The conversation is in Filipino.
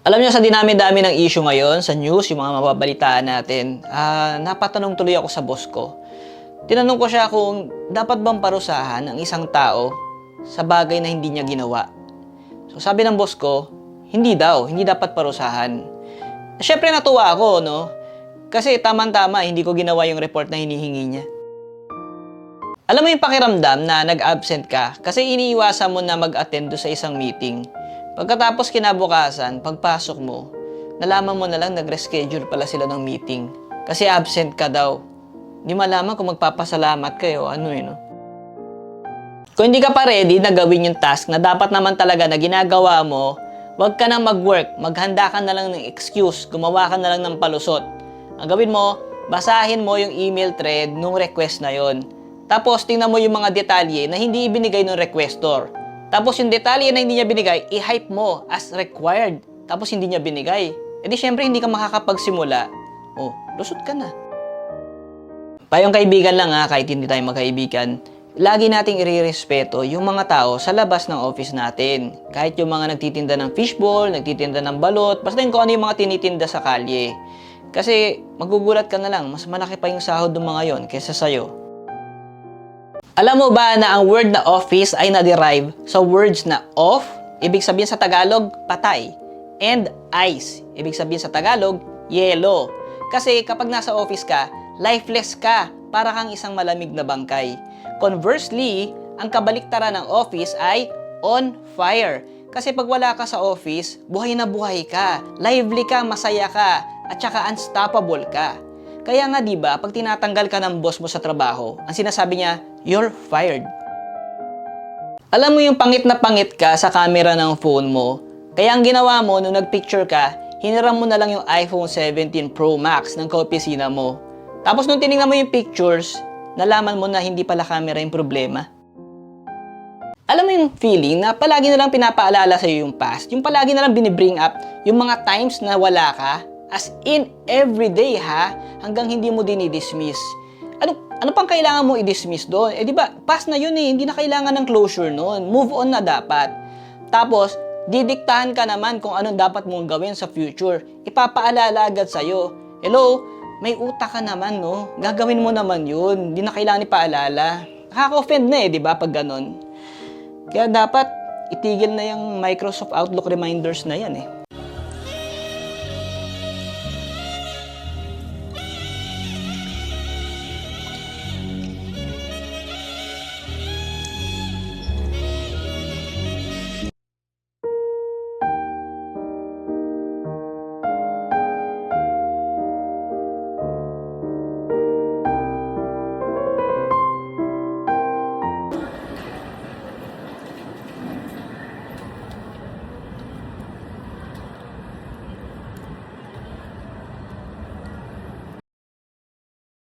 Alam niyo, sa dinami-dami ng issue ngayon sa news, yung mga mababalitaan natin, napatanong tuloy ako sa boss ko. Tinanong ko siya kung dapat bang parusahan ang isang tao sa bagay na hindi niya ginawa. So sabi ng boss ko, hindi daw, hindi dapat parusahan. Siyempre natuwa ako, no? Kasi tama-tama, hindi ko ginawa yung report na hinihingi niya. Alam mo yung pakiramdam na nag-absent ka kasi iniiwasan mo na mag-attend do sa isang meeting. Pagkatapos kinabukasan, pagpasok mo, nalaman mo na lang nag-reschedule pala sila ng meeting. Kasi absent ka daw. Hindi malaman kung magpapasalamat kayo, no? Kung hindi ka pa ready na gawin yung task na dapat naman talaga na ginagawa mo, huwag ka nang mag-work, maghanda ka na lang ng excuse, gumawa ka na lang ng palusot. Ang gawin mo, basahin mo yung email thread nung request na yon. Tapos tingnan mo yung mga detalye na hindi ibinigay ng requestor. Tapos yung detalye na hindi niya binigay, i-hype mo as required. Tapos hindi niya binigay. E di syempre hindi ka makakapagsimula. Oh, lusot ka na. Payong kaibigan lang kahit hindi tayo magkaibigan. Lagi nating irerespeto yung mga tao sa labas ng office natin. Kahit yung mga nagtitinda ng fishball, nagtitinda ng balot, basta yung kung ano yung mga tinitinda sa kalye. Kasi magugulat ka na lang, mas malaki pa yung sahod ng mga yon kaysa sa'yo. Alam mo ba na ang word na office ay na-derive sa words na off, ibig sabihin sa Tagalog, patay, and ice, ibig sabihin sa Tagalog, yelo. Kasi kapag nasa office ka, lifeless ka, para kang isang malamig na bangkay. Conversely, ang kabaliktaran ng office ay on fire. Kasi pag wala ka sa office, buhay na buhay ka, lively ka, masaya ka, at saka unstoppable ka. Kaya nga diba, pag tinatanggal ka ng boss mo sa trabaho, ang sinasabi niya, you're fired. Alam mo yung pangit na pangit ka sa camera ng phone mo, kaya ang ginawa mo nung nagpicture ka, hiniram mo na lang yung iPhone 17 Pro Max ng kaopisina mo. Tapos nung tinignan mo yung pictures, nalaman mo na hindi pala camera yung problema. Alam mo yung feeling na palagi na lang pinapaalala sa'yo yung past, yung palagi na lang binibring up yung mga times na wala ka, as in everyday hanggang hindi mo dinidismiss. Ano pang kailangan mo i-dismiss doon? Di ba, past na yun hindi na kailangan ng closure noon. Move on na dapat. Tapos, didiktahan ka naman kung anong dapat mong gawin sa future. Ipapaalala agad sa'yo. Hello, may utak ka naman, no? Gagawin mo naman yun. Hindi na kailangan ipaalala. Nakaka-offend na di ba, pag ganun? Kaya dapat, itigil na yung Microsoft Outlook reminders na yan